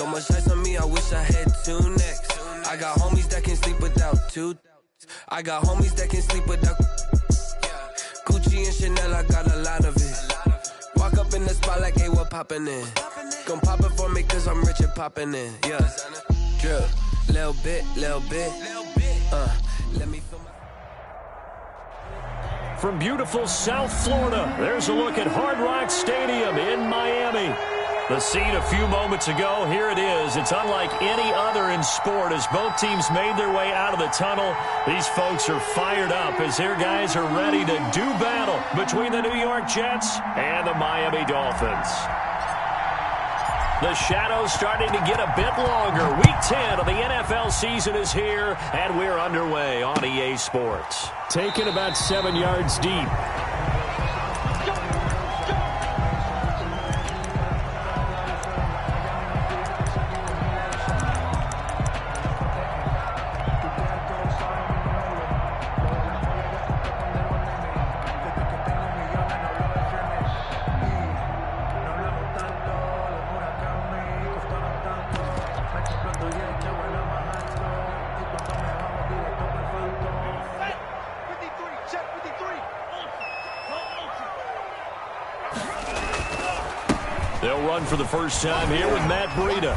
So much ice on me, I wish I had two necks. I got homies that can sleep without two. I got homies that can sleep without Gucci and Chanel, I got a lot of it. Walk up in the spot like, hey, what poppin' in? Gon' pop it for me cause I'm rich and poppin' in. Yeah, drip, little bit, let me feel my... From beautiful South Florida, there's a look at Hard Rock Stadium in Miami. The scene a few moments ago, here it is. It's unlike any other in sport as both teams made their way out of the tunnel. These folks are fired up as their guys are ready to do battle between the New York Jets and the Miami Dolphins. The shadows starting to get a bit longer. Week 10 of the NFL season is here, and we're underway on EA Sports. Taken about 7 yards deep. They'll run for the first time here with Matt Breida.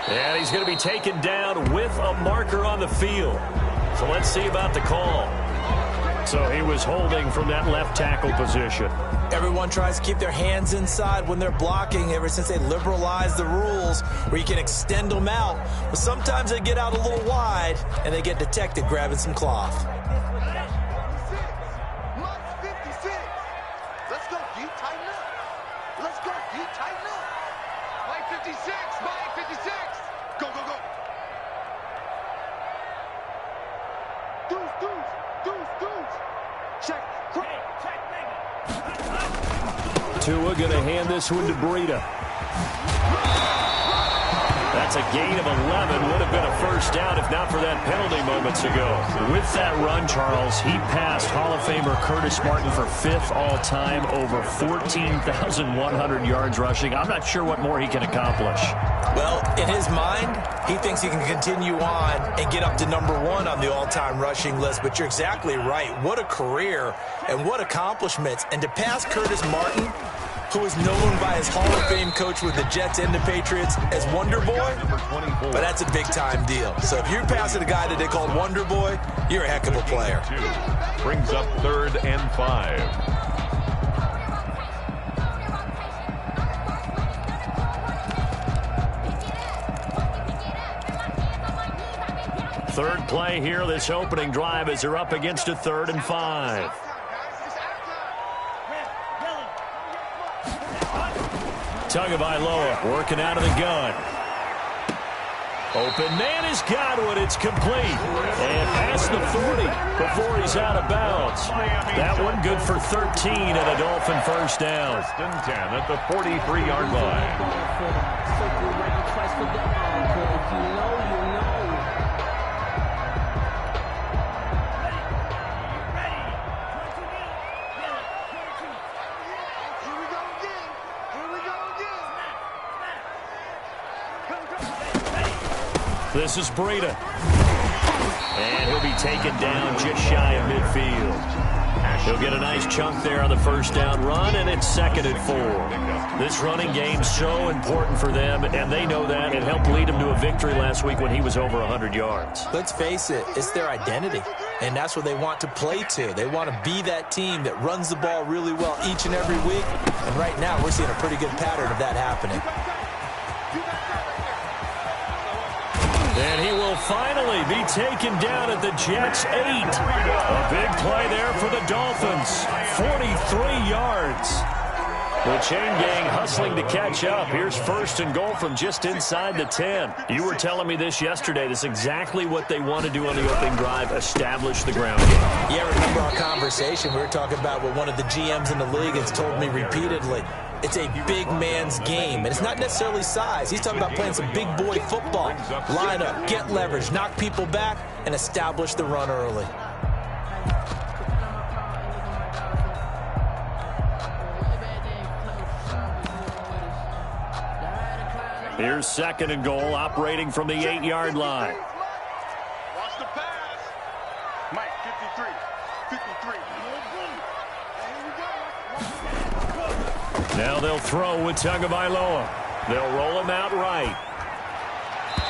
And he's going to be taken down with a marker on the field. So let's see about the call. So he was holding from that left tackle position. Everyone tries to keep their hands inside when they're blocking ever since they liberalized the rules where you can extend them out. But sometimes they get out a little wide and they get detected grabbing some cloth. Tua going to hand this one to Breida. That's a gain of 11. Would have been a first down if not for that penalty moments ago. With that run, Charles, he passed Hall of Famer Curtis Martin for 5th all-time, over 14,100 yards rushing. I'm not sure what more he can accomplish. Well, in his mind, he thinks he can continue on and get up to number 1 on the all-time rushing list. But you're exactly right. What a career and what accomplishments. And to pass Curtis Martin, who is known by his Hall of Fame coach with the Jets and the Patriots as Wonder Boy, but that's a big-time deal. So if you're passing a guy that they called Wonder Boy, you're a heck of a player. Brings up 3rd and 5. Third play here, this opening drive, as they're up against a 3rd and 5. Tagovailoa working out of the gun. Open man has got one. It's complete. And past the 40 before he's out of bounds. That one good for 13 and a Dolphin first down. 10 at the 43-yard line. This is Breida. And he'll be taken down just shy of midfield. He'll get a nice chunk there on the first down run, and it's 2nd and 4. This running game's so important for them, and they know that. It helped lead them to a victory last week when he was over 100 yards. Let's face it, it's their identity, and that's what they want to play to. They want to be that team that runs the ball really well each and every week, and right now we're seeing a pretty good pattern of that happening. And he will finally be taken down at the Jets' 8. A big play there for the Dolphins. 43 yards. The chain gang hustling to catch up. Here's 1st and goal from just inside the 10. You were telling me this yesterday. This is exactly what they want to do on the opening drive, establish the ground game. Yeah, remember our conversation. We were talking about what one of the GMs in the league has told me repeatedly. It's a big man's game, and it's not necessarily size. He's talking about playing some big boy football. Line up, get leverage, knock people back, and establish the run early. Here's 2nd and goal, operating from the 8-yard line. Watch the pass. Mike, 53. 53. Now they'll throw with Tagovailoa. They'll roll him out right.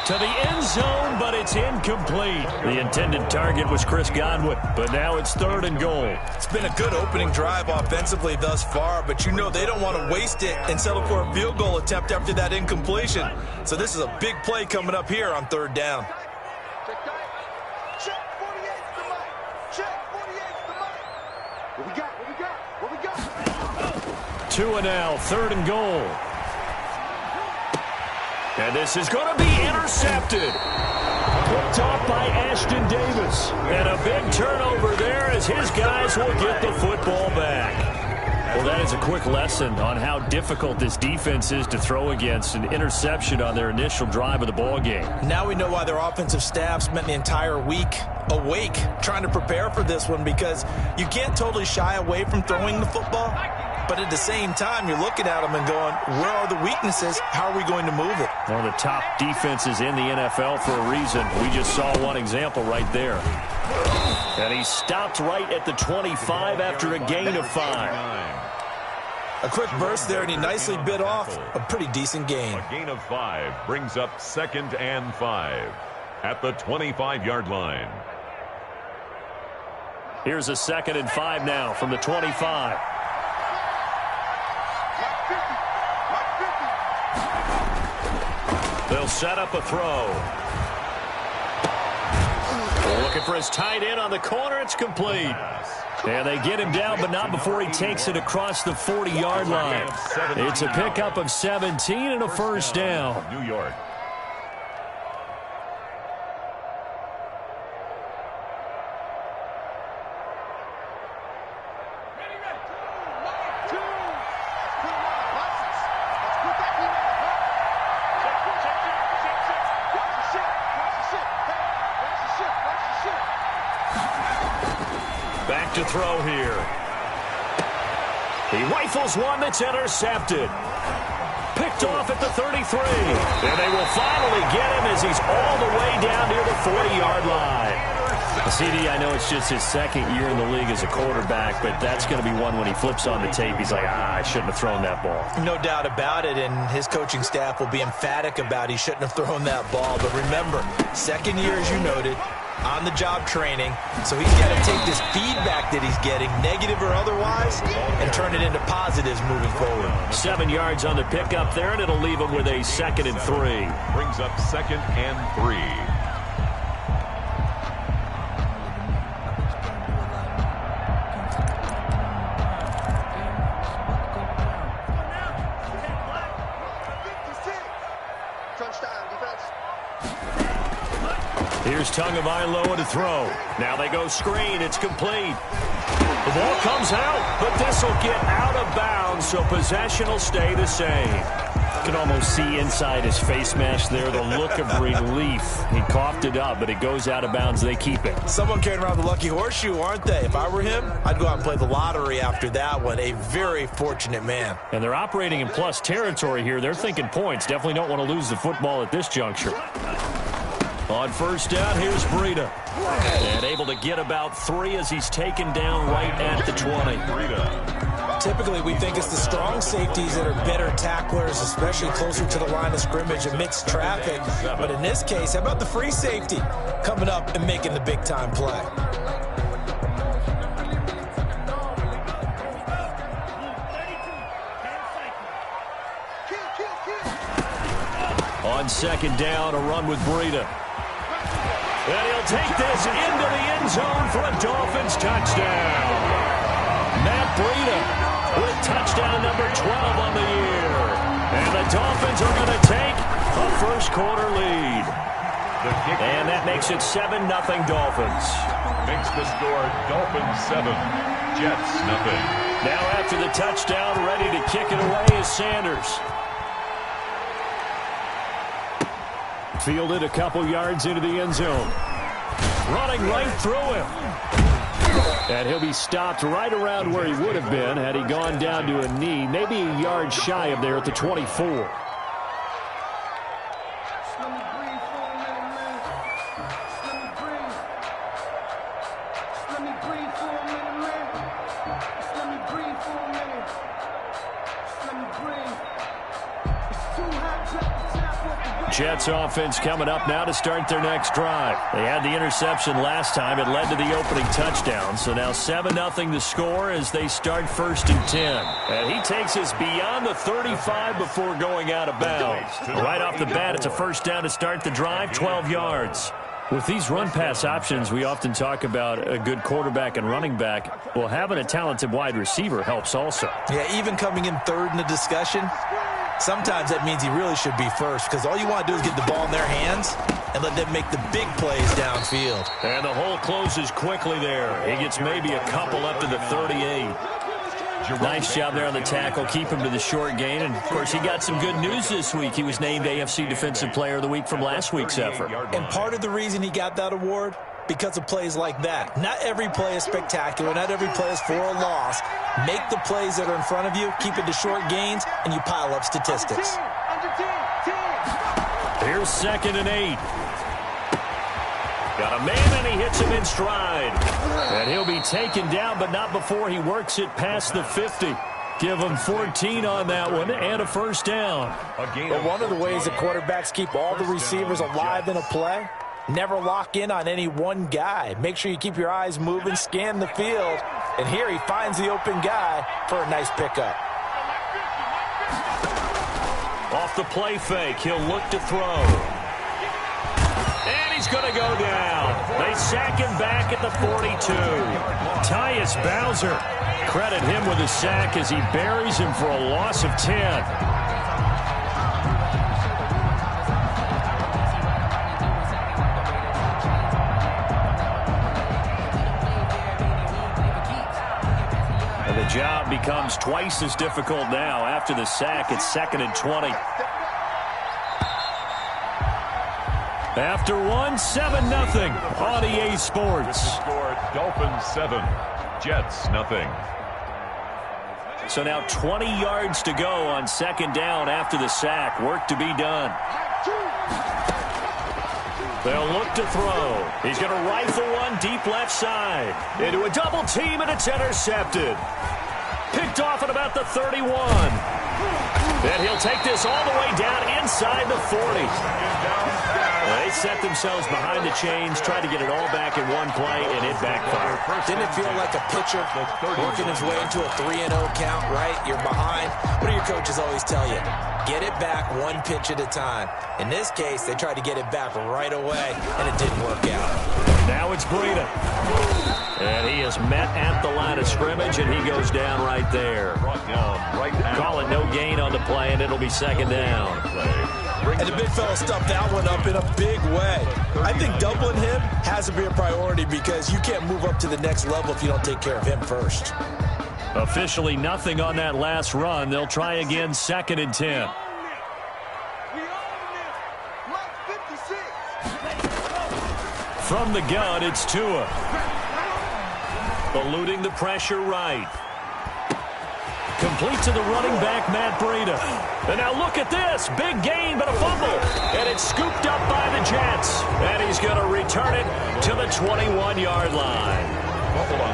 To the end zone, but it's incomplete. The intended target was Chris Godwin, but now it's 3rd and goal. It's been a good opening drive offensively thus far, but you know they don't want to waste it and settle for a field goal attempt after that incompletion. So this is a big play coming up here on 3rd down. Check 48 to Mike. Check 48 to Mike. What we got? What we got? What we got? 2 and now, 3rd and goal. And this is going to be intercepted. Picked off by Ashton Davis. And a big turnover there as his guys will get the football back. Well, that is a quick lesson on how difficult this defense is to throw against. An interception on their initial drive of the ball game. Now we know why their offensive staff spent the entire week awake trying to prepare for this one, because you can't totally shy away from throwing the football. But at the same time, you're looking at them and going, where are the weaknesses? How are we going to move it? One of the top defenses in the NFL for a reason. We just saw one example right there. And he stopped right at the 25 after a gain of 5. A quick burst there, and he nicely bit off a pretty decent gain. A gain of 5 brings up 2nd and 5 at the 25-yard line. Here's a 2nd and 5 now from the 25. They'll set up a throw. Looking for his tight end on the corner. It's complete. And they get him down, but not before he takes it across the 40-yard line. It's a pickup of 17 and a 1st down. New York. Back to throw here. He rifles one that's intercepted. Picked off at the 33. And they will finally get him as he's all the way down near the 40-yard line. CD, I know it's just his 2nd year in the league as a quarterback, but that's going to be one when he flips on the tape. He's like, I shouldn't have thrown that ball. No doubt about it, and his coaching staff will be emphatic about he shouldn't have thrown that ball. But remember, 2nd year, as you noted, on-the-job training, so he's got to take this feedback that he's getting, negative or otherwise, and turn it into positives moving forward. 7 yards on the pickup there, and it'll leave him with a 2nd and 3. Brings up 2nd and 3. Here's Tagovailoa to throw. Now they go screen. It's complete. The ball comes out, but this will get out of bounds, so possession will stay the same. You can almost see inside his face mask there the look of relief. He coughed it up, but it goes out of bounds. They keep it. Someone carrying around the lucky horseshoe, aren't they? If I were him, I'd go out and play the lottery after that one. A very fortunate man. And they're operating in plus territory here. They're thinking points. Definitely don't want to lose the football at this juncture. On 1st down, here's Breida. And able to get about 3 as he's taken down right at the 20. Typically, we think it's the strong safeties that are better tacklers, especially closer to the line of scrimmage amidst traffic. But in this case, how about the free safety coming up and making the big-time play? On 2nd down, a run with Breida. And he'll take this into the end zone for a Dolphins touchdown. Matt Breida with touchdown number 12 on the year. And the Dolphins are going to take a 1st quarter lead. And that makes it 7-0 Dolphins. Makes the score Dolphins 7, Jets 0. Now after the touchdown, ready to kick it away is Sanders. Fielded a couple yards into the end zone. Running right through him. And he'll be stopped right around where he would have been had he gone down to a knee, maybe a yard shy of there at the 24. Jets offense coming up now to start their next drive. They had the interception last time. It led to the opening touchdown. So now 7-0 to score as they start 1st and 10. And he takes us beyond the 35 before going out of bounds. Right off the bat, it's a first down to start the drive, 12 yards. With these run-pass options, we often talk about a good quarterback and running back. Well, having a talented wide receiver helps also. Yeah, even coming in third in the discussion, sometimes that means he really should be first because all you want to do is get the ball in their hands and let them make the big plays downfield. And the hole closes quickly there. He gets maybe a couple up to the 38. Nice job there on the tackle. Keep him to the short gain. And, of course, he got some good news this week. He was named AFC Defensive Player of the Week from last week's effort. And part of the reason he got that award, because of plays like that. Not every play is spectacular. Not every play is for a loss. Make the plays that are in front of you, keep it to short gains, and you pile up statistics. Here's 2nd and 8. Got a man, and he hits him in stride. And he'll be taken down, but not before he works it past the 50. Give him 14 on that one and a first down. But one of the ways that quarterbacks keep all the receivers alive in a play, never lock in on any one guy. Make sure you keep your eyes moving, scan the field. And here he finds the open guy for a nice pickup. Off the play fake, he'll look to throw. And he's going to go down. They sack him back at the 42. Tyus Bowser. Credit him with a sack as he buries him for a loss of 10. And the job becomes twice as difficult now. After the sack, it's 2nd and 20. After 7-0 on EA Sports. Dolphins 7, Jets nothing. So now 20 yards to go on 2nd down after the sack. Work to be done. They'll look to throw. He's going to rifle one deep left side. Into a double team, and it's intercepted. Picked off at about the 31. And he'll take this all the way down inside the 40. They set themselves behind the chains, tried to get it all back in one play, and it backfired. Didn't it feel like a pitcher working his way into a 3-0 count, right? You're behind. What do your coaches always tell you? Get it back one pitch at a time. In this case, they tried to get it back right away, and it didn't work out. Now it's Breida. And he is met at the line of scrimmage, and he goes down right there. Call it no gain on the play, and it'll be 2nd down. And the big fella stuffed that one up in a big way. I think doubling him has to be a priority because you can't move up to the next level if you don't take care of him first. Officially nothing on that last run. They'll try again, 2nd and 10. From the gun, it's Tua. Eluding the pressure right. Complete to the running back, Matt Breida. And now look at this. Big gain, but a fumble. And it's scooped up by the Jets. And he's going to return it to the 21-yard line.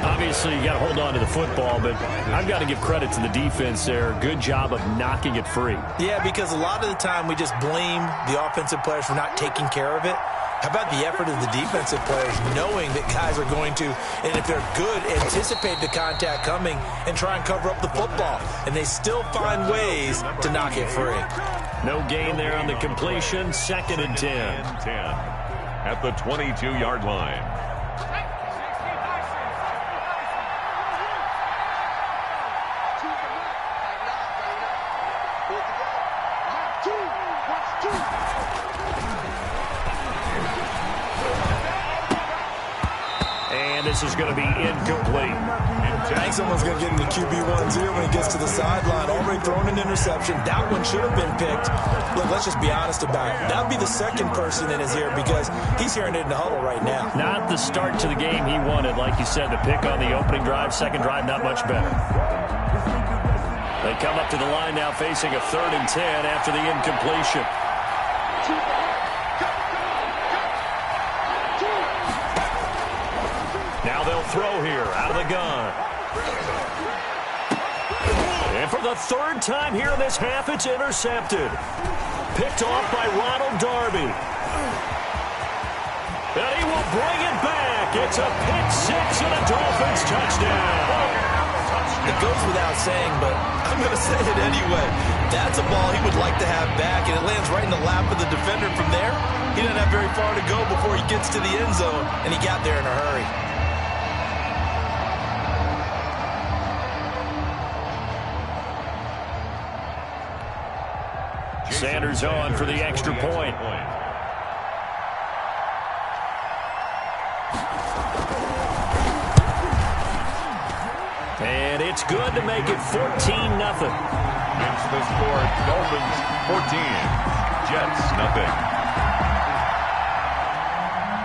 Obviously, you got to hold on to the football, but I've got to give credit to the defense there. Good job of knocking it free. Yeah, because a lot of the time we just blame the offensive players for not taking care of it. How about the effort of the defensive players knowing that guys are going to, and if they're good, anticipate the contact coming and try and cover up the football. And they still find ways to knock it free. No gain there on the completion. 2nd and 10. At the 22-yard line. This is going to be incomplete. I think someone's going to get into QB1-0 when he gets to the sideline. Already thrown an interception. That one should have been picked. Look, let's just be honest about it. That would be the second person in his ear because he's hearing it in the huddle right now. Not the start to the game he wanted. Like you said, the pick on the opening drive, second drive, not much better. They come up to the line now facing a 3rd and 10 after the incompletion. Now they'll throw here out of the gun. And for the third time here in this half, it's intercepted. Picked off by Ronald Darby. And he will bring it back. It's a pick six and a Dolphins touchdown. It goes without saying, but I'm going to say it anyway. That's a ball he would like to have back, and it lands right in the lap of the defender. From there, he doesn't have very far to go before he gets to the end zone, and he got there in a hurry. Sanders on for the extra point. And it's good to make it 14-0. It's the score, Dolphins 14, Jets nothing.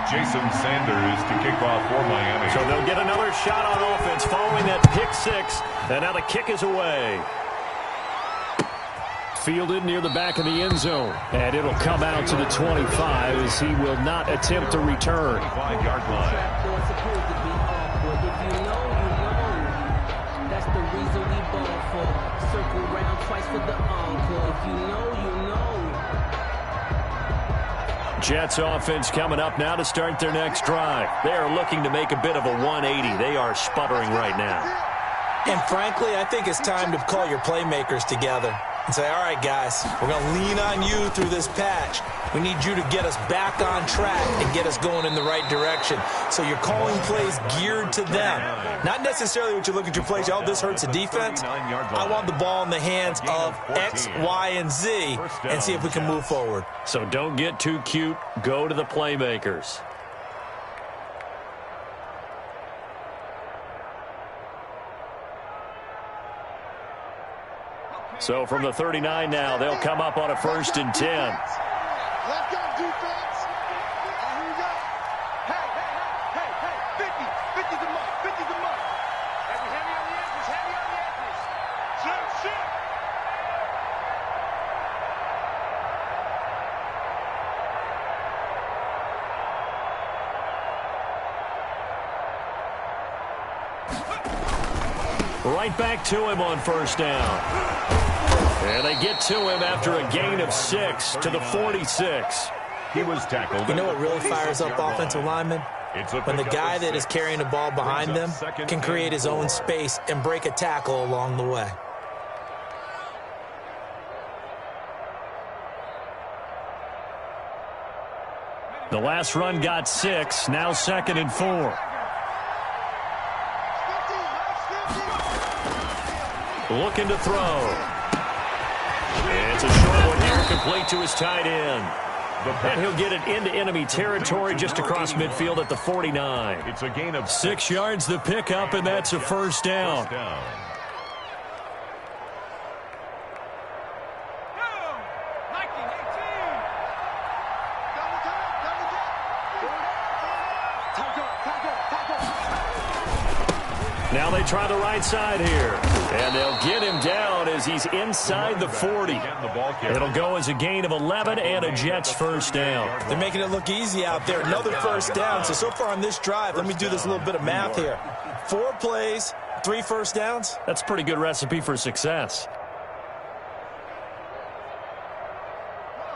Jason Sanders to kick off for Miami. So they'll get another shot on offense following that pick six. And now the kick is away. Fielded near the back of the end zone. And it'll come out to the 25 as he will not attempt to return. 25-yard line. That's the reason we ball for. Circle round twice for the encore. If you know, you know. Jets offense coming up now to start their next drive. They are looking to make a bit of a 180. They are sputtering right now. And frankly, I think it's time to call your playmakers together and say, all right, guys, we're going to lean on you through this patch. We need you to get us back on track and get us going in the right direction. So you're calling plays geared to them. Not necessarily what you look at your plays, oh, this hurts the defense. I want the ball in the hands of X, Y, and Z and see if we can move forward. So don't get too cute. Go to the playmakers. So from the 39 now, they'll come up on a 1st and 10. Let's go, defense. Here we go. Hey. 50's a month. 50's a month. Heavy on the edges. Shit. Right back to him on 1st down. And they get to him after a gain of 6 to the 46. He was tackled. You know what really fires up offensive linemen? When the guy that is carrying the ball behind them can create his own space and break a tackle along the way. The last run got 6, now 2nd and 4. Looking to throw. It's a short one here, complete to his tight end. And he'll get it into enemy territory just across midfield at the 49. It's a gain of 6 yards the pickup, and that's a 1st down. Now they try the right side here. And they'll get him down as he's inside the 40. It'll go as a gain of 11 and a Jets 1st down. They're making it look easy out there. Another 1st down. So far on this drive, let me do this little bit of math here. 4 plays, 3 1st downs. That's a pretty good recipe for success.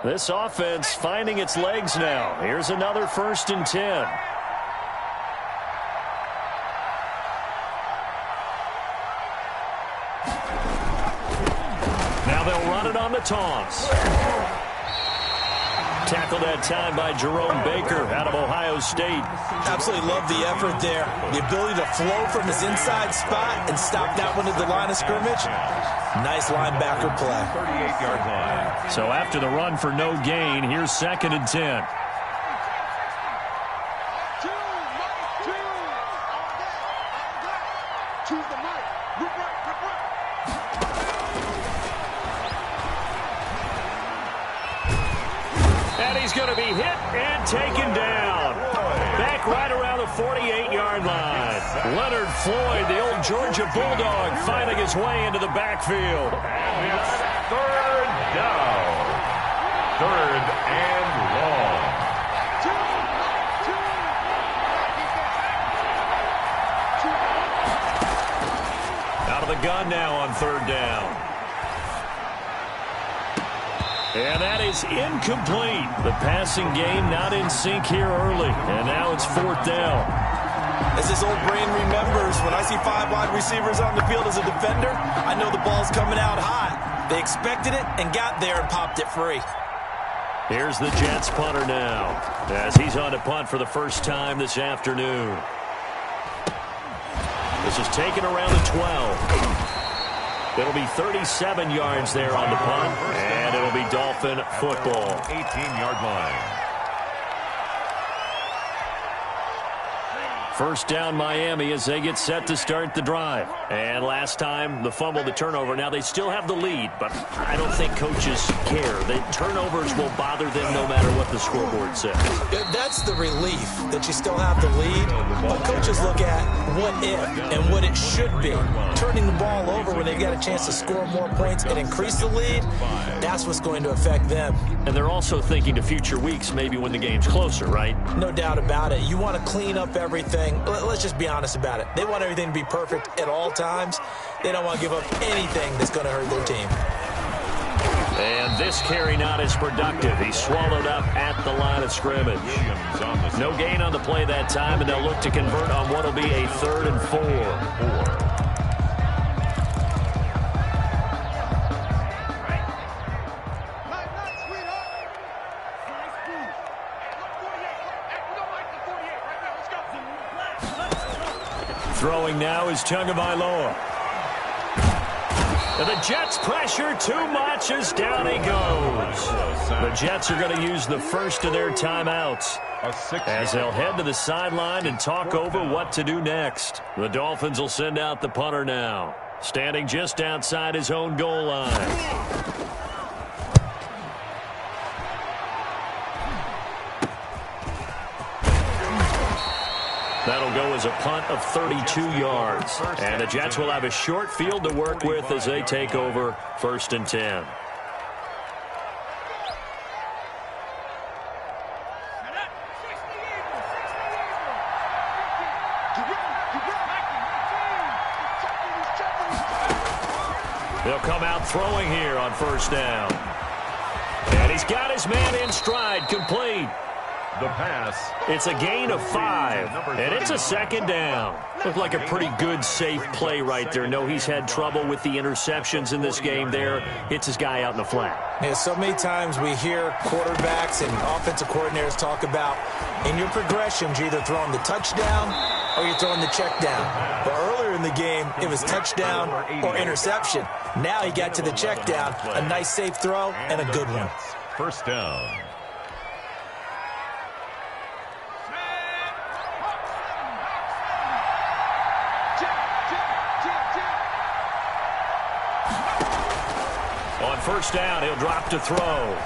This offense finding its legs now. Here's another 1st and 10. Now they'll run it on the toss. Tackled that time by Jerome Baker out of Ohio State. Absolutely love the effort there. The ability to flow from his inside spot and stop that one at the line of scrimmage. Nice linebacker play. 38-yard line. So after the run for no gain, here's 2nd and 10. And he's going to be hit and taken down. Back right around the 48-yard line. Leonard Floyd, the old Georgia Bulldog, finding his way into the backfield. And it's 3rd down. 3rd and long. Out of the gun now on 3rd down. And that is incomplete. The passing game not in sync here early. And now it's 4th down. As this old brain remembers, when I see 5 wide receivers on the field as a defender, I know the ball's coming out hot. They expected it and got there and popped it free. Here's the Jets punter now, as he's on to punt for the first time this afternoon. This is taken around the 12. It'll be 37 yards there on the punt, and it'll be Dolphin football. 18-yard line. First down Miami as they get set to start the drive. And last time, the fumble, the turnover. Now they still have the lead, but I don't think coaches care. The turnovers will bother them no matter what the scoreboard says. That's the relief, that you still have the lead. But coaches look at what if and what it should be. Turning the ball over when they've got a chance to score more points and increase the lead, that's what's going to affect them. And they're also thinking to future weeks, maybe when the game's closer, right? No doubt about it. You want to clean up everything. Let's just be honest about it. They want everything to be perfect at all times. They don't want to give up anything that's going to hurt their team. And this carry not as productive. He's swallowed up at the line of scrimmage. No gain on the play that time, and they'll look to convert on what will be a 3rd and 4. Throwing now is Tagovailoa. And the Jets pressure too much as down he goes. The Jets are going to use the first of their timeouts as they'll head to the sideline and talk over what to do next. The Dolphins will send out the punter now, standing just outside his own goal line. That'll go as a punt of 32 yards. And the Jets will have a short field to work with as they take over 1st and 10. They'll come out throwing here on 1st down. And he's got his man in stride, complete. The pass. It's a gain of 5, and it's a 2nd down. Looked like a pretty good, safe play right there. No, he's had trouble with the interceptions in this game there. Hits his guy out in the flat. Yeah, so many times we hear quarterbacks and offensive coordinators talk about in your progressions, you're either throwing the touchdown or you're throwing the check down. But earlier in the game, it was touchdown or interception. Now he got to the check down, a nice safe throw and a good one. 1st down. On 1st down, he'll drop to throw.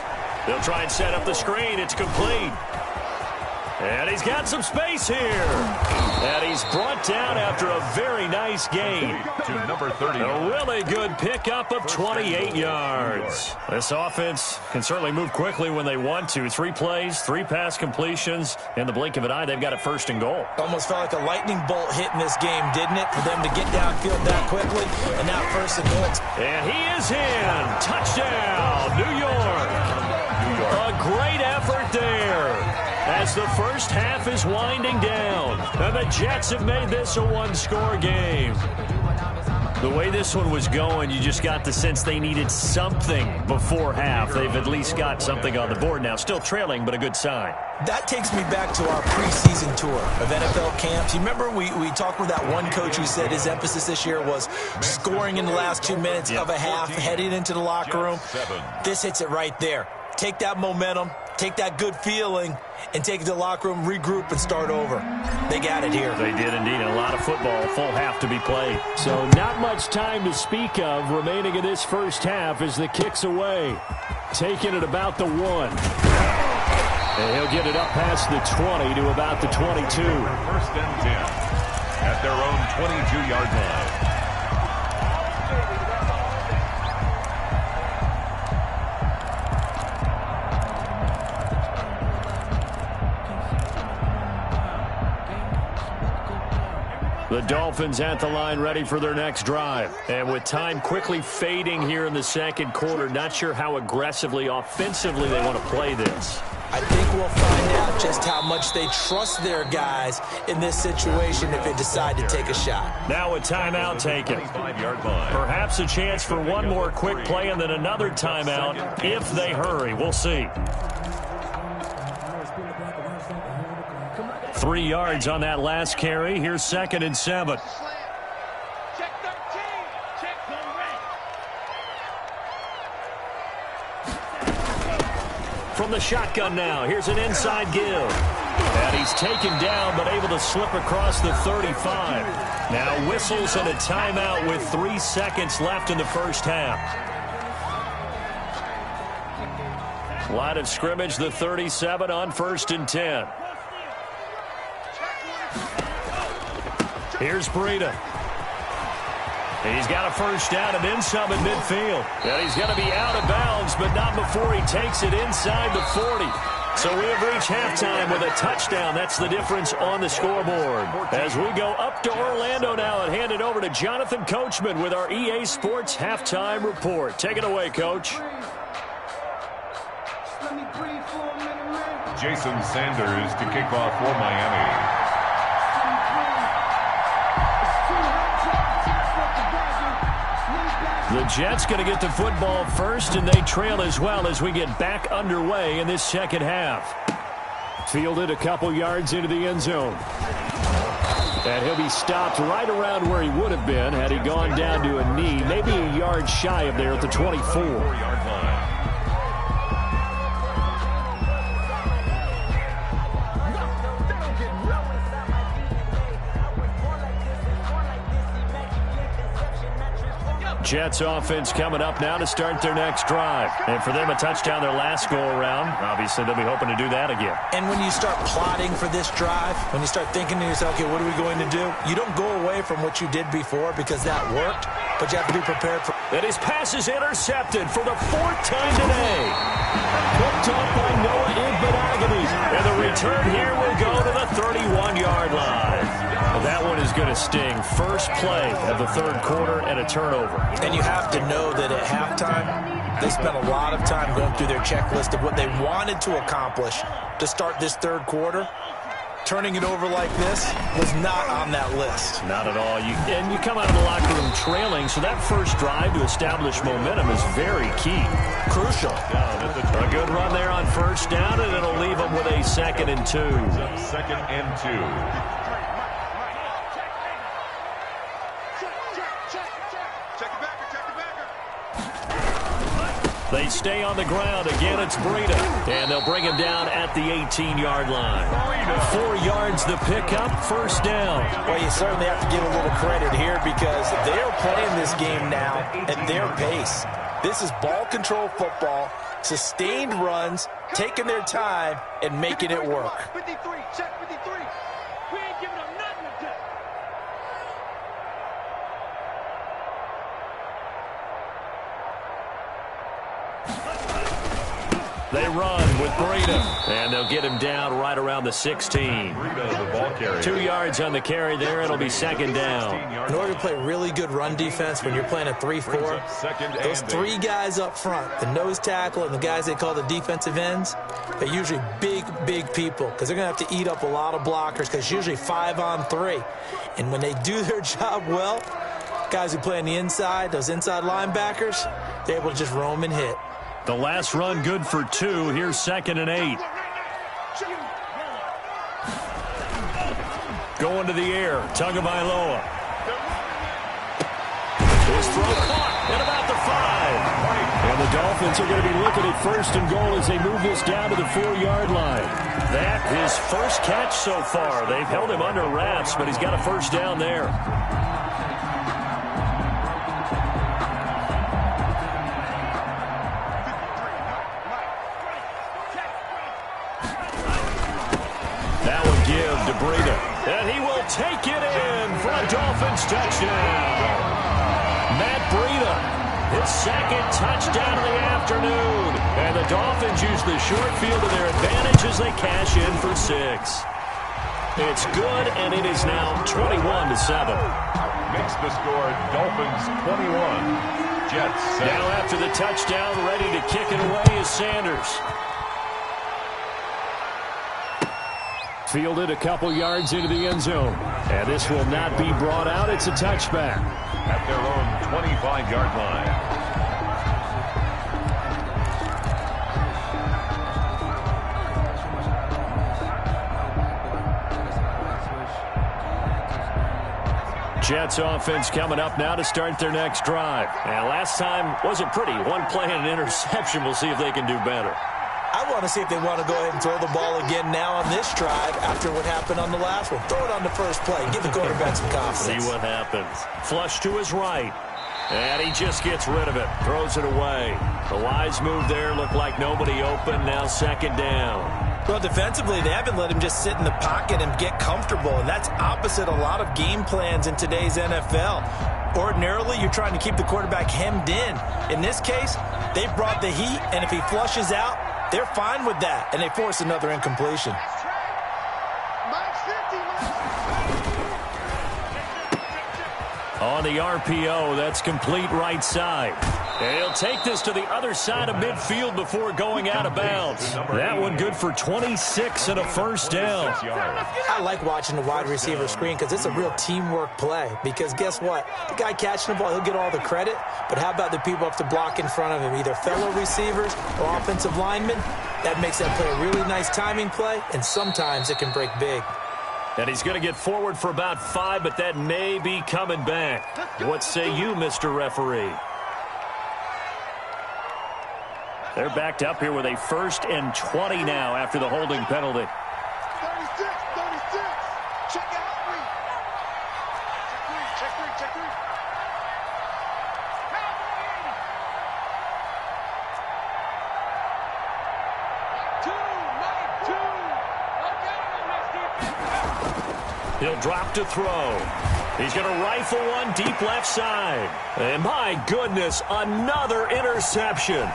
They'll try and set up the screen. It's complete. And he's got some space here. And he's brought down after a very nice gain. To number 30. A really good pickup of 28 yards. This offense can certainly move quickly when they want to. 3 plays, 3 pass completions. In the blink of an eye, they've got it 1st and goal. Almost felt like a lightning bolt hit in this game, didn't it? For them to get downfield that quickly. And now 1st and goal. And he is in. Touchdown, New York. A great effort there. As the first half is winding down, and the Jets have made this a 1-score game. The way this one was going, you just got the sense they needed something before half. They've at least got something on the board now. Still trailing, but a good sign. That takes me back to our preseason tour of NFL camps. You remember we talked with that one coach who said his emphasis this year was scoring in the last 2 minutes of a half, heading into the locker room. This hits it right there. Take that momentum, take that good feeling, and take it to the locker room, regroup, and start over. They got it here. They did indeed. A lot of football, full half to be played. So not much time to speak of remaining in this first half as the kick's away. Taking it about the 1. And he'll get it up past the 20 to about the 22. 1st and 10 at their own 22-yard line. The Dolphins at the line ready for their next drive. And with time quickly fading here in the second quarter, not sure how aggressively, offensively they want to play this. I think we'll find out just how much they trust their guys in this situation if they decide to take a shot. Now a timeout taken. Perhaps a chance for one more quick play and then another timeout if they hurry. We'll see. 3 yards on that last carry. Here's 2nd and 7. Check 13. Check the red. From the shotgun now, here's an inside give. And he's taken down but able to slip across the 35. Now whistles and a timeout with 3 seconds left in the first half. Line of scrimmage, the 37 on 1st and 10. Here's Breida. He's got a first down and then some in midfield. And he's going to be out of bounds, but not before he takes it inside the 40. So we have reached halftime with a touchdown. That's the difference on the scoreboard. As we go up to Orlando now and hand it over to Jonathan Coachman with our EA Sports Halftime Report. Take it away, Coach. Jason Sanders to kick off for Miami. The Jets going to get the football first, and they trail as well as we get back underway in this second half. Fielded a couple yards into the end zone. And he'll be stopped right around where he would have been had he gone down to a knee, maybe a yard shy of there at the 24-yard line. Jets offense coming up now to start their next drive. And for them, a touchdown their last go-around. Obviously, they'll be hoping to do that again. And when you start plotting for this drive, when you start thinking to yourself, okay, what are we going to do? You don't go away from what you did before because that worked, but you have to be prepared for. And his pass is intercepted for the 4th time today. Picked up by Noah Igbenogany. And the return here will go to the 31-yard line. Well, that one is going to sting. First play of the 3rd quarter and a turnover. And you have to know that at halftime, they spent a lot of time going through their checklist of what they wanted to accomplish to start this 3rd quarter. Turning it over like this was not on that list. Not at all. And you come out of the locker room trailing, so that first drive to establish momentum is very key. Crucial. A good run there on 1st down, and it'll leave them with a 2nd and 2. 2nd and 2. They stay on the ground. Again, it's Breida. And they'll bring him down at the 18-yard line. 4 yards the pickup, 1st down. Well, you certainly have to give a little credit here because they're playing this game now at their pace. This is ball control football, sustained runs, taking their time, and making it work. 53, check 53. We ain't giving them nothing to do. They run with Breida, and they'll get him down right around the 16. 2 yards on the carry there. It'll be 2nd down. In order to play really good run defense when you're playing a 3-4, those 3 guys up front, the nose tackle and the guys they call the defensive ends, they're usually big, big people because they're going to have to eat up a lot of blockers because it's usually 5-on-3. And when they do their job well, guys who play on the inside, those inside linebackers, they're able to just roam and hit. The last run good for 2. Here's 2nd and 8. Going to the air. Tagovailoa. His throw caught at about the 5. And the Dolphins are going to be looking at 1st and goal as they move this down to the 4-yard line. That his first catch so far. They've held him under wraps, but he's got a 1st down there. Breida, and he will take it in for a Dolphins touchdown. Matt Breida, his 2nd touchdown of the afternoon. And the Dolphins use the short field to their advantage as they cash in for 6. It's good, and it is now 21-7. Makes the score Dolphins 21, Jets 7. Now after the touchdown, ready to kick it away is Sanders. Fielded a couple yards into the end zone. And this will not be brought out. It's a touchback. At their own 25-yard line. Jets offense coming up now to start their next drive. And last time wasn't pretty. One play and an interception. We'll see if they can do better. I want to see if they want to go ahead and throw the ball again now on this drive after what happened on the last one. Throw it on the first play. Give the quarterback some confidence. See what happens. Flush to his right. And he just gets rid of it. Throws it away. The wise move there. Looked like nobody open. Now second down. Well, defensively, they haven't let him just sit in the pocket and get comfortable, and that's opposite a lot of game plans in today's NFL. Ordinarily, you're trying to keep the quarterback hemmed in. In this case, they brought the heat, and if he flushes out, they're fine with that, and they force another incompletion. On the RPO, that's complete right side. And he'll take this to the other side of midfield before going out of bounds. That one good for 26 and a first down. I like watching the wide receiver screen because it's a real teamwork play. Because guess what? The guy catching the ball, he'll get all the credit. But how about the people up to block in front of him? Either fellow receivers or offensive linemen. That makes that play a really nice timing play, and sometimes it can break big. And he's going to get forward for about 5, but that may be coming back. What say you, Mr. Referee? They're backed up here with a 1st and 20 now after the holding penalty. 36. Check out 3. Check 3. He'll drop to throw. He's going to rifle one deep left side. And my goodness, another interception.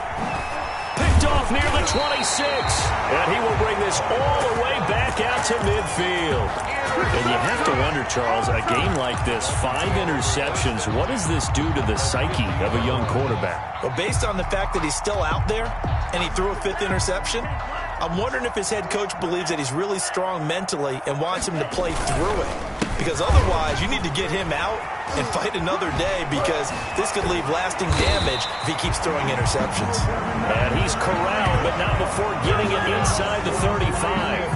Picked off near the 26. And he will bring this all the way back out to midfield. And you have to wonder, Charles, a game like this, 5 interceptions, what does this do to the psyche of a young quarterback? Well, based on the fact that he's still out there and he threw a 5th interception, I'm wondering if his head coach believes that he's really strong mentally and wants him to play through it. Because otherwise, you need to get him out and fight another day, because this could leave lasting damage if he keeps throwing interceptions. And he's corralled, but not before getting it inside the 35.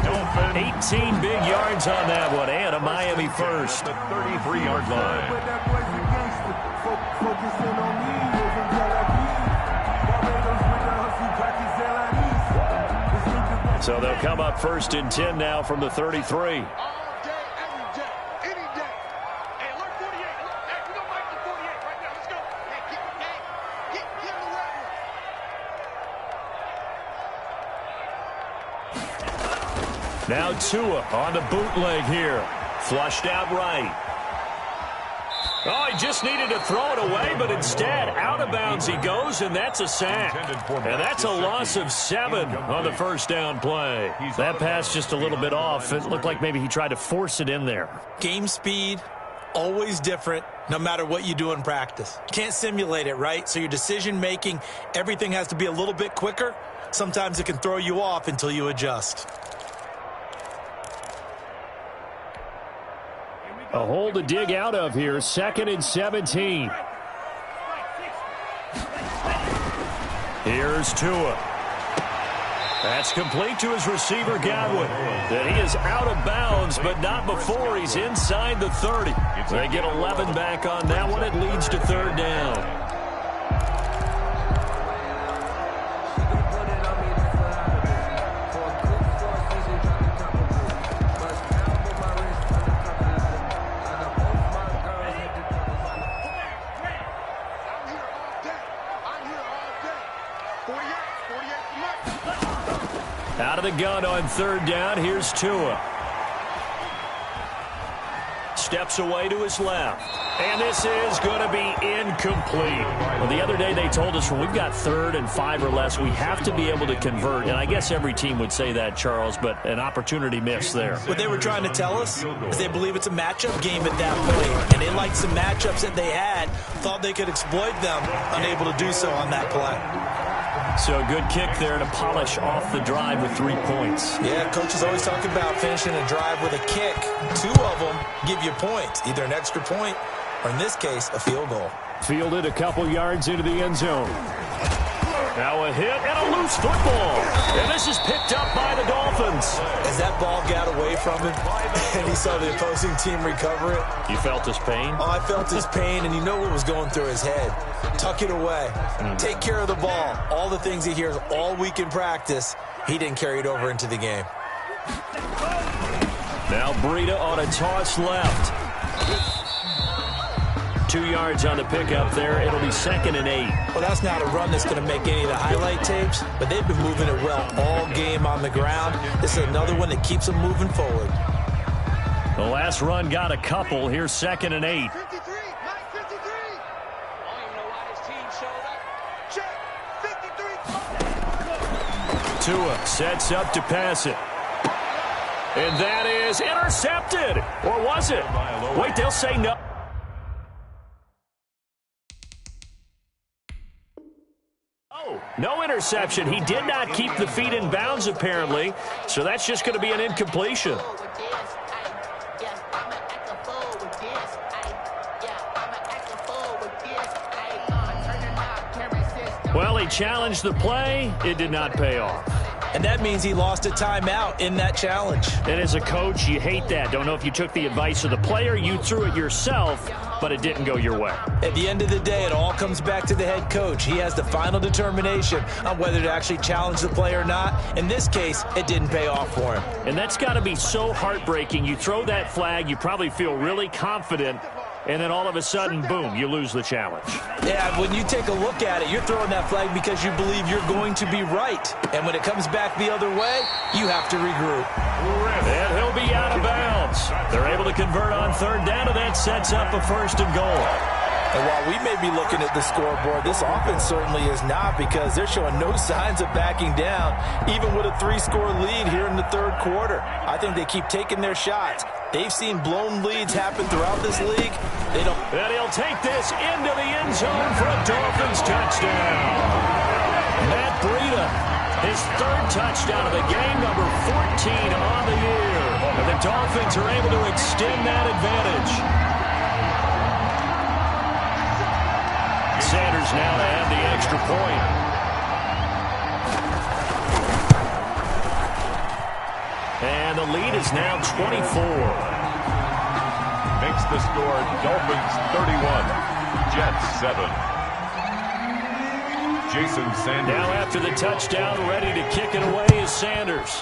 18 big yards on that one, and a Miami first. The 33-yard line. So they'll come up 1st and 10 now from the 33. Now Tua on the bootleg here. Flushed out right. Oh, he just needed to throw it away, but instead, out of bounds he goes, and that's a sack. And that's a loss of 7 on the first down play. That pass just a little bit off. It looked like maybe he tried to force it in there. Game speed, always different, no matter what you do in practice. You can't simulate it, right? So your decision-making, everything has to be a little bit quicker. Sometimes it can throw you off until you adjust. A hole to dig out of here. 2nd and 17. Here's Tua. That's complete to his receiver, Godwin. That he is out of bounds, but not before he's inside the 30. They get 11 back on that one. It leads to 3rd down. Out of the gun on 3rd down. Here's Tua. steps away to his left. And this is going to be incomplete. Well, the other day they told us when we've got 3rd and 5 or less, we have to be able to convert. And I guess every team would say that, Charles, but an opportunity missed there. What they were trying to tell us is they believe it's a matchup game at that point. And they liked some matchups that they had, thought they could exploit them, unable to do so on that play. So a good kick there to polish off the drive with 3 points. Yeah, coaches always talk about finishing a drive with a kick. 2 of them give you points, either an extra point or, in this case, a field goal. Fielded a couple yards into the end zone. Now a hit and a loose football. And this is picked up by the Dolphins. As that ball got away from him and he saw the opposing team recover it. You felt his pain? Oh, I felt his pain, and you know what was going through his head. Tuck it away. Take care of the ball. All the things he hears all week in practice, he didn't carry it over into the game. Now Breida on a toss left. 2 yards on the pickup there. It'll be 2nd and 8. Well, that's not a run that's going to make any of the highlight tapes, but they've been moving it well all game on the ground. This is another one that keeps them moving forward. The last run got a couple. Here's 2nd and 8. 53, Mike 53. I don't even know why this team showed up. Check, 53. Tua sets up to pass it. And that is intercepted. Or was it? Wait, they'll say no. No interception. He did not keep the feet in bounds, apparently. So that's just going to be an incompletion. Well, he challenged the play. It did not pay off. And that means he lost a timeout in that challenge. And as a coach, you hate that. Don't know if you took the advice of the player. You threw it yourself, but it didn't go your way. At the end of the day, it all comes back to the head coach. He has the final determination on whether to actually challenge the play or not. In this case, it didn't pay off for him. And that's got to be so heartbreaking. You throw that flag, you probably feel really confident, and then all of a sudden, boom, you lose the challenge. Yeah, when you take a look at it, you're throwing that flag because you believe you're going to be right. And when it comes back the other way, you have to regroup. And he'll be out of bounds. They're able to convert on 3rd down, and that sets up a 1st and goal. And while we may be looking at the scoreboard, this offense certainly is not, because they're showing no signs of backing down, even with a 3-score lead here in the 3rd quarter. I think they keep taking their shots. They've seen blown leads happen throughout this league. And he'll take this into the end zone for a Dolphins touchdown. Matt Breida, his 3rd touchdown of the game, number 14 on the year. And the Dolphins are able to extend that advantage. Sanders now to have the extra point. And the lead is now 24. Makes the score Dolphins 31, Jets 7. Jason Sanders. Now after the touchdown, ready to kick it away is Sanders.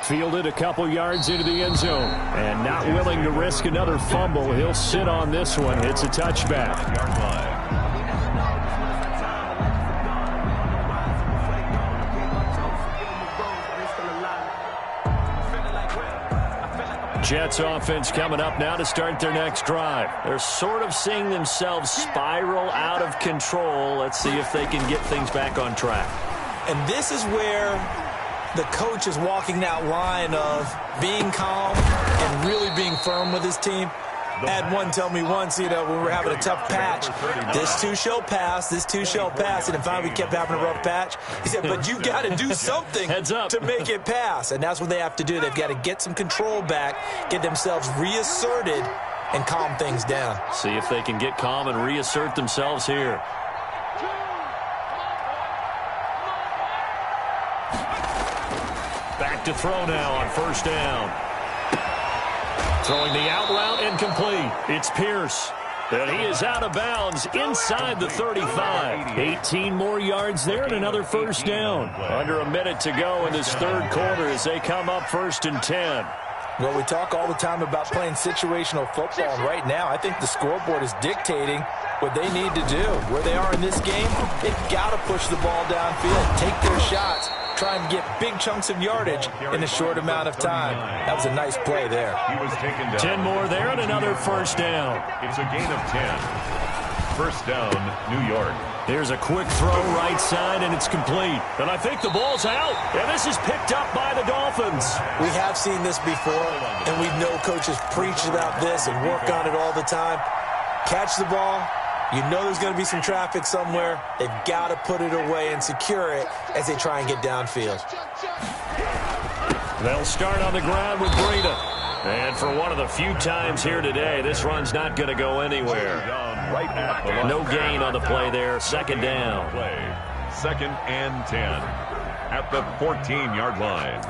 Fielded a couple yards into the end zone. And not willing to risk another fumble. He'll sit on this one. It's a touchback. Yard line. Jets offense coming up now to start their next drive. They're sort of seeing themselves spiral out of control. Let's see if they can get things back on track. And this is where the coach is walking that line of being calm and really being firm with his team. I had one tell me once, when we were having a tough patch, this too shall pass, this too shall pass. And finally we kept having a rough patch. He said, but you got to do something to make it pass. And that's what they have to do. They've got to get some control back, get themselves reasserted, and calm things down. See if they can get calm and reassert themselves here. Back to throw now on 1st down. Throwing the out route incomplete. It's Pierce. And he is out of bounds inside the 35. 18 more yards there and another 1st down. Under a minute to go in this 3rd quarter as they come up 1st and 10. Well, we talk all the time about playing situational football, and right now I think the scoreboard is dictating what they need to do. Where they are in this game, they've got to push the ball downfield, take their shots, trying to get big chunks of yardage in a short amount of time. That was a nice play there. He was taken down. 10 more there and another first down. It's a gain of 10. First down, New York. Here's a quick throw right side, and it's complete. And I think the ball's out. And this is picked up by the Dolphins. We have seen this before, and we know coaches preach about this and work on it all the time. Catch the ball. You know there's going to be some traffic somewhere. They've got to put it away and secure it as they try and get downfield. They'll start on the ground with Breida. And for one of the few times here today, this run's not going to go anywhere. Right at the line. No gain on the play there. Second down. Play. Second and 10 at the 14-yard line.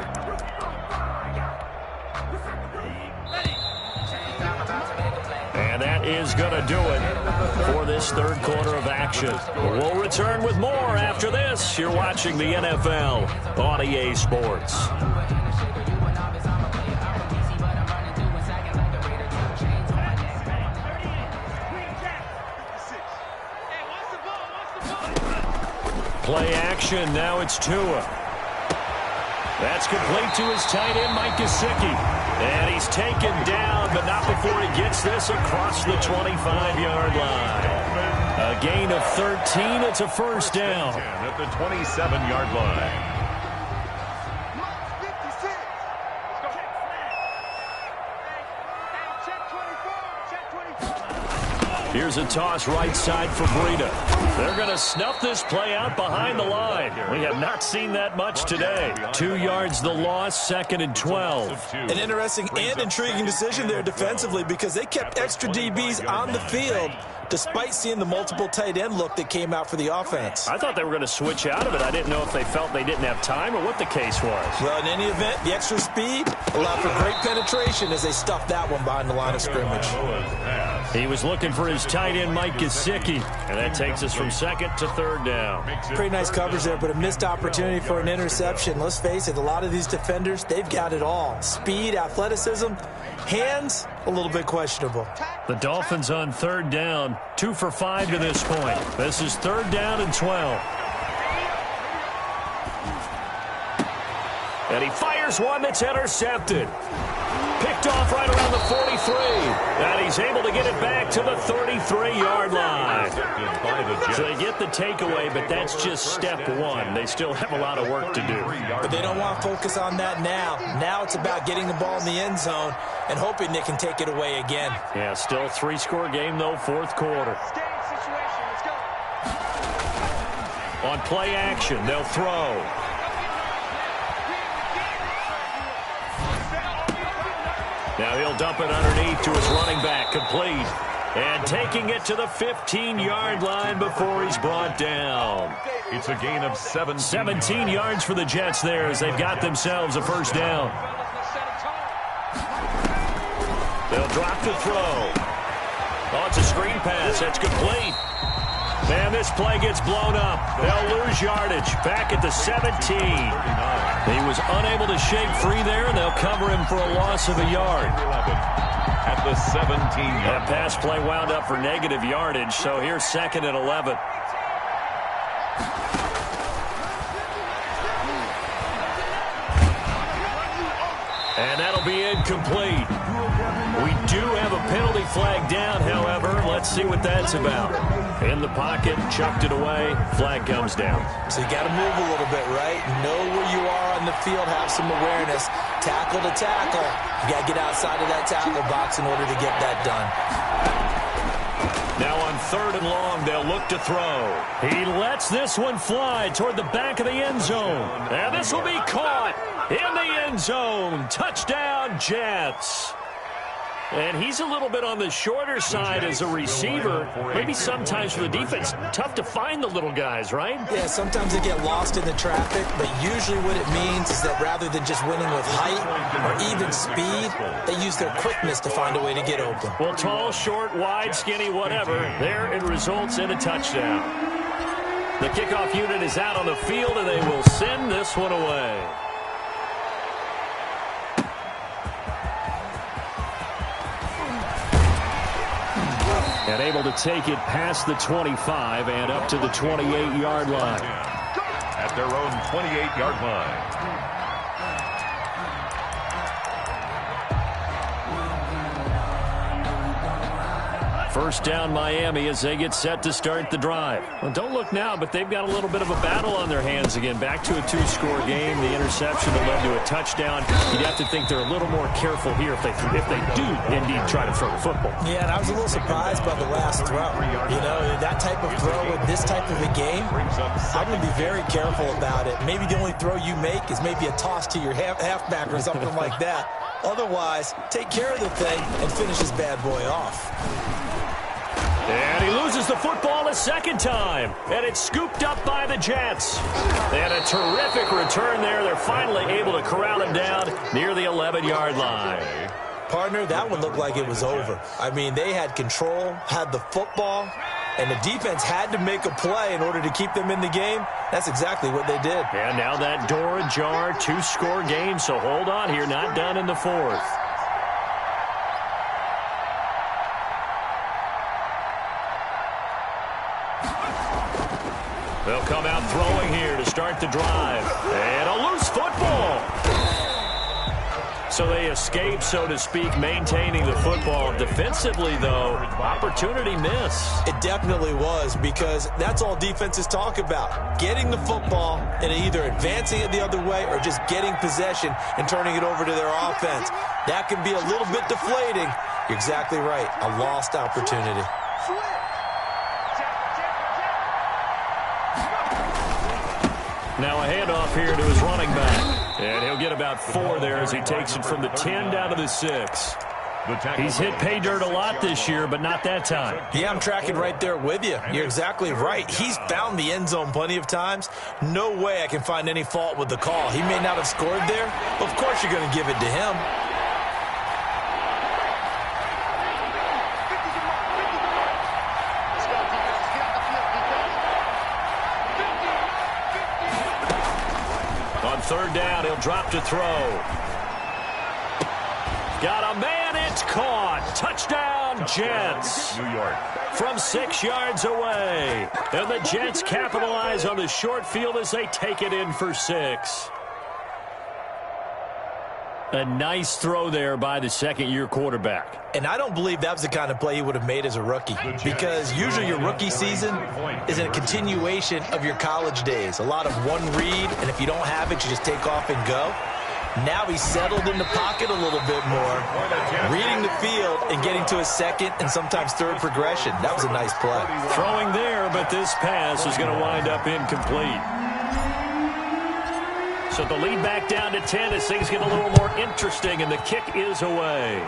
And that is going to do it for this third quarter of action. We'll return with more after this. You're watching the NFL on EA Sports. Play action. Now it's Tua. That's complete to his tight end, Mike Gesicki. And he's taken down, but not before he gets this across the 25-yard line. A gain of 13. It's a first down. At the 27-yard line. Here's a toss right side for Breida. They're going to snuff this play out behind the line. We have not seen that much today. 2 yards the loss, second and 12. An interesting and intriguing decision there defensively because they kept extra DBs on the field despite seeing the multiple tight end look that came out for the offense. I thought they were going to switch out of it. I didn't know if they felt they didn't have time or what the case was. Well, in any event, the extra speed allowed for great penetration as they stuffed that one behind the line of scrimmage. He was looking for his tight end, Mike Gesicki, and that takes us from second to third down. Pretty nice coverage there, but a missed opportunity for an interception. Let's face it, a lot of these defenders, they've got it all. Speed, athleticism, hands, a little bit questionable. The Dolphins on third down, 2 for 5 to this point. This is third down and 12. And he fires one that's intercepted. Picked off right around the 43. And he's able to get it back to the 33-yard line. So they get the takeaway, but that's just step one. They still have a lot of work to do. But they don't want to focus on that now. Now it's about getting the ball in the end zone and hoping they can take it away again. Yeah, still 3-score game, though, fourth quarter. On play action, they'll throw. Now he'll dump it underneath to his running back, complete. And taking it to the 15-yard line before he's brought down. It's a gain of 17. 17 yards for the Jets there as they've got themselves a first down. They'll drop the throw. Oh, it's a screen pass. That's complete. And this play gets blown up. They'll lose yardage. Back at the 17. He was unable to shake free there, and they'll cover him for a loss of a yard. At the 17-yard line. That pass play wound up for negative yardage, so here's second and 11. And that'll be incomplete. We do have a penalty flag down, however. Let's see what that's about. In the pocket, chucked it away, flag comes down. So you got to move a little bit, right? Know where you are on the field, have some awareness. Tackle to tackle. You got to get outside of that tackle box in order to get that done. Now on third and long, they'll look to throw. He lets this one fly toward the back of the end zone. And this will be caught in the end zone. Touchdown, Jets. And he's a little bit on the shorter side as a receiver. Maybe sometimes for the defense, tough to find the little guys, right? Yeah, sometimes they get lost in the traffic, but usually what it means is that rather than just winning with height or even speed, they use their quickness to find a way to get open. Well, tall, short, wide, skinny, whatever, there it results in a touchdown. The kickoff unit is out on the field, and they will send this one away. And able to take it past the 25 and up to the 28-yard line. at their own 28-yard line. First down, Miami, as they get set to start the drive. Well, don't look now, but they've got a little bit of a battle on their hands again. Back to a two-score game. The interception that led to a touchdown. You'd have to think they're a little more careful here if they do indeed try to throw the football. Yeah, and I was a little surprised by the last throw. You know, that type of throw in this type of a game, I'm going to be very careful about it. Maybe the only throw you make is maybe a toss to your halfback or something like that. Otherwise, take care of the thing and finish this bad boy off. And he loses the football a second time. And it's scooped up by the Jets. And a terrific return there. They're finally able to corral him down near the 11-yard line. Partner, that one looked like it was over. I mean, they had control, had the football, and the defense had to make a play in order to keep them in the game. That's exactly what they did. And now that door ajar, two-score game. So hold on here, not done in the fourth. They'll come out throwing here to start the drive. And a loose football. So they escape, so to speak, maintaining the football. Defensively, though, opportunity miss. It definitely was, because that's all defenses talk about. Getting the football and either advancing it the other way or just getting possession and turning it over to their offense. That can be a little bit deflating. You're exactly right. A lost opportunity. Now a handoff here to his running back. And he'll get about 4 there as he takes it from the 10 down to the 6. He's hit pay dirt a lot this year, but not that time. Yeah, I'm tracking right there with you. You're exactly right. He's found the end zone plenty of times. No way I can find any fault with the call. He may not have scored there, but of course you're going to give it to him. Third down, he'll drop to throw. Got a man, it's caught. Touchdown, Jets. New York. From 6 yards away. And the Jets capitalize on the short field as they take it in for 6. A nice throw there by the second-year quarterback. And I don't believe that was the kind of play he would have made as a rookie, because usually your rookie season is a continuation of your college days. A lot of one read, and if you don't have it, you just take off and go. Now he's settled in the pocket a little bit more, reading the field and getting to a second and sometimes third progression. That was a nice play. Throwing there, but this pass is going to wind up incomplete. So the lead back down to 10 as things get a little more interesting, and the kick is away.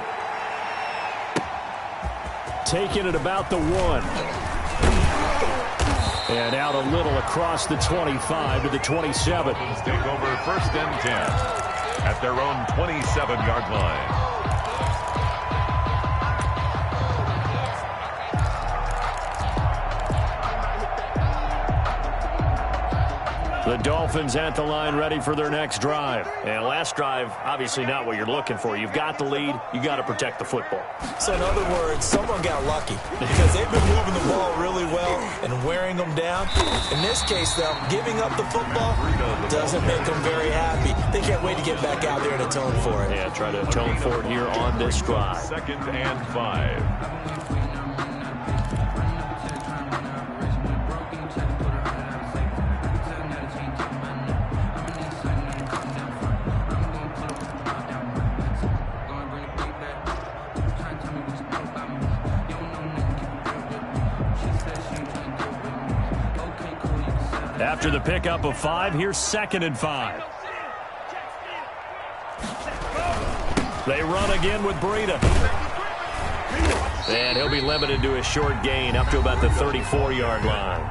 Taking it about the 1. And out a little across the 25 to the 27. Take over first and 10 at their own 27-yard line. The Dolphins at the line, ready for their next drive. And last drive, obviously not what you're looking for. You've got the lead. You got to protect the football. So in other words, someone got lucky, because they've been moving the ball really well and wearing them down. In this case, though, giving up the football doesn't make them very happy. They can't wait to get back out there and atone for it. Yeah, try to atone for it here on this drive. 2nd and 5. After the pickup of 5, here's 2nd and 5. They run again with Breida. And he'll be limited to a short gain up to about the 34-yard line.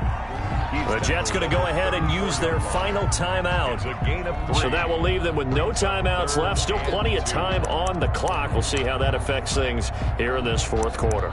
The Jets going to go ahead and use their final timeout. So that will leave them with no timeouts left. Still plenty of time on the clock. We'll see how that affects things here in this fourth quarter.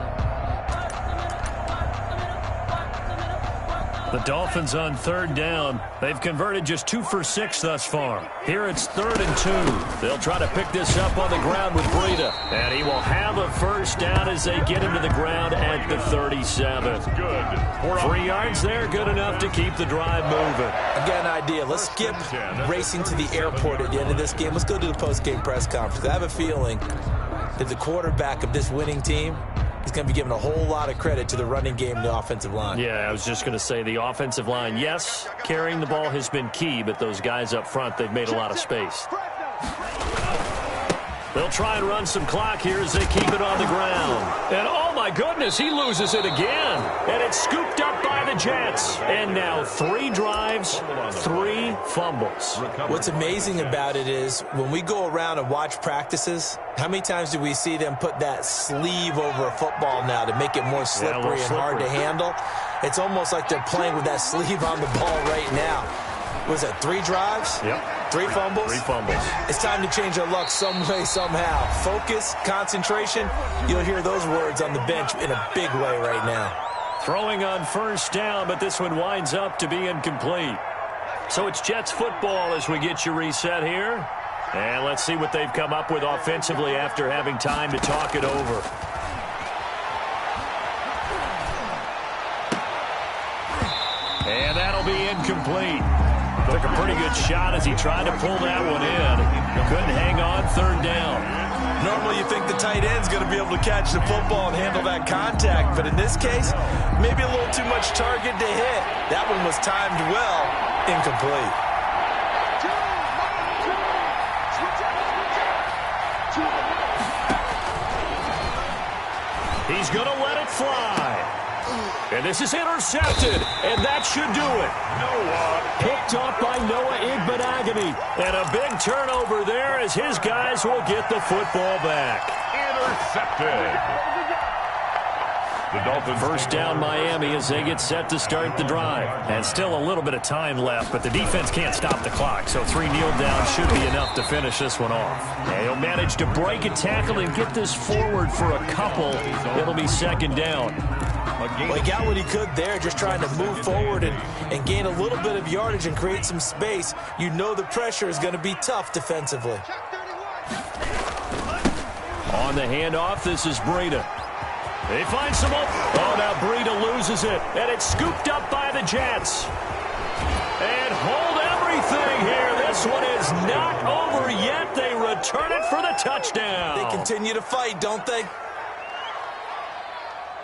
The Dolphins on third down. They've converted just 2 for 6 thus far. Here it's 3rd and 2. They'll try to pick this up on the ground with Breida. And he will have a first down as they get him to the ground at the 37. Good. 3 yards there, good enough to keep the drive moving. I've got an idea. Let's skip racing to the airport at the end of this game. Let's go to the post-game press conference. I have a feeling that the quarterback of this winning team is going to be given a whole lot of credit to the running game and the offensive line. Yeah, I was just going to say the offensive line, yes, carrying the ball has been key, but those guys up front, they've made a lot of space. They'll try and run some clock here as they keep it on the ground. And oh my goodness, he loses it again. And it's scooped up by the Jets. And now 3 drives, 3 fumbles. What's amazing about it is when we go around and watch practices, how many times do we see them put that sleeve over a football now to make it more slippery and hard to handle? It's almost like they're playing with that sleeve on the ball right now. Was that 3 drives? Yep. 3 fumbles? 3 fumbles. It's time to change our luck some way, somehow. Focus, concentration, you'll hear those words on the bench in a big way right now. Throwing on first down, but this one winds up to be incomplete. So it's Jets football as we get you reset here. And let's see what they've come up with offensively after having time to talk it over. And that'll be incomplete. Took a pretty good shot as he tried to pull that one in. Couldn't hang on 3rd down. Normally you think the tight end's going to be able to catch the football and handle that contact, but in this case, maybe a little too much target to hit. That one was timed well, incomplete. He's going to let it fly. And this is intercepted, and that should do it. Picked off by Noah Igbenogany. And a big turnover there as his guys will get the football back. Intercepted. The Dolphins First down Miami as they get set to start the drive. And still a little bit of time left, but the defense can't stop the clock. So 3 kneel downs should be enough to finish this one off. And he'll manage to break a tackle and get this forward for a couple. It'll be 2nd down. Well, he got what he could there, just trying to move forward and gain a little bit of yardage and create some space. You know the pressure is going to be tough defensively. On the handoff, this is Breida. They find some open. Oh, now Breida loses it, and it's scooped up by the Jets. And hold everything here. This one is not over yet. They return it for the touchdown. They continue to fight, don't they?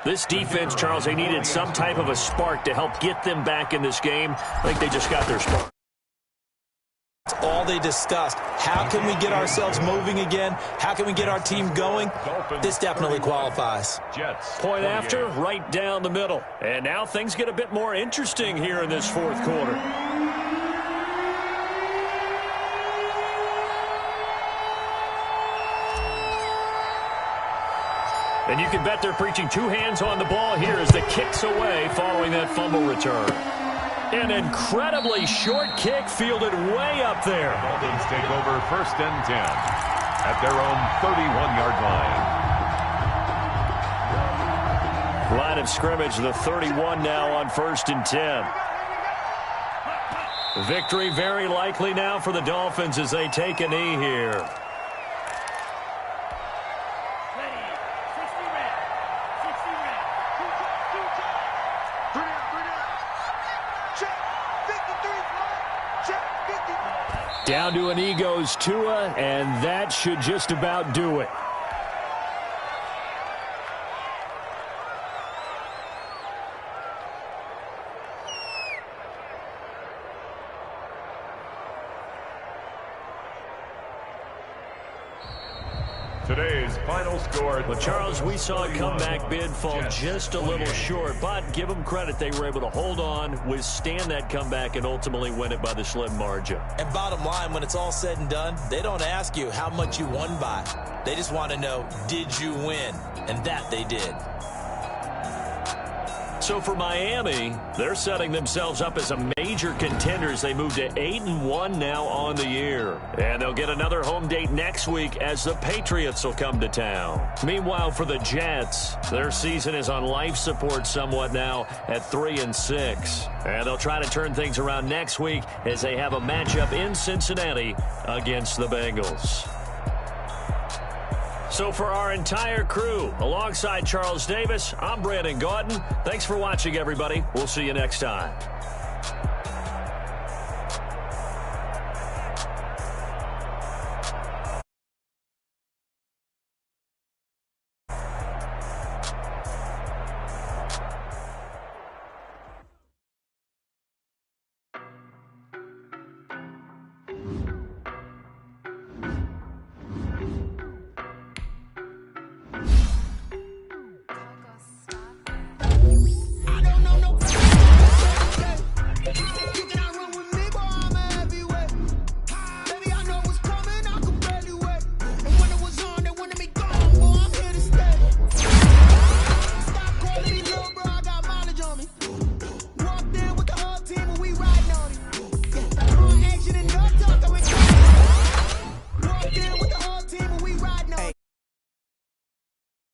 This defense, Charles, they needed some type of a spark to help get them back in this game. I think they just got their spark. That's all they discussed. How can we get ourselves moving again? How can we get our team going? This definitely qualifies. Point after, right down the middle. And now things get a bit more interesting here in this 4th quarter. And you can bet they're preaching 2 hands on the ball here as the kick's away following that fumble return. An incredibly short kick fielded way up there. Dolphins take over 1st and 10 at their own 31-yard line. Line of scrimmage, the 31 now on 1st and 10. Victory very likely now for the Dolphins as they take a knee here. Down to a knee goes Tua, and that should just about do it. Today's final score. Well, Charles, we saw a comeback bid fall just a little short, but give them credit. They were able to hold on, withstand that comeback, and ultimately win it by the slim margin. And bottom line, when it's all said and done, they don't ask you how much you won by. They just want to know, did you win? And that they did. So for Miami, they're setting themselves up as a major contender as they move to 8-1 now on the year. And they'll get another home date next week as the Patriots will come to town. Meanwhile, for the Jets, their season is on life support somewhat now at 3-6. And they'll try to turn things around next week as they have a matchup in Cincinnati against the Bengals. So for our entire crew, alongside Charles Davis, I'm Brandon Gaudin. Thanks for watching, everybody. We'll see you next time.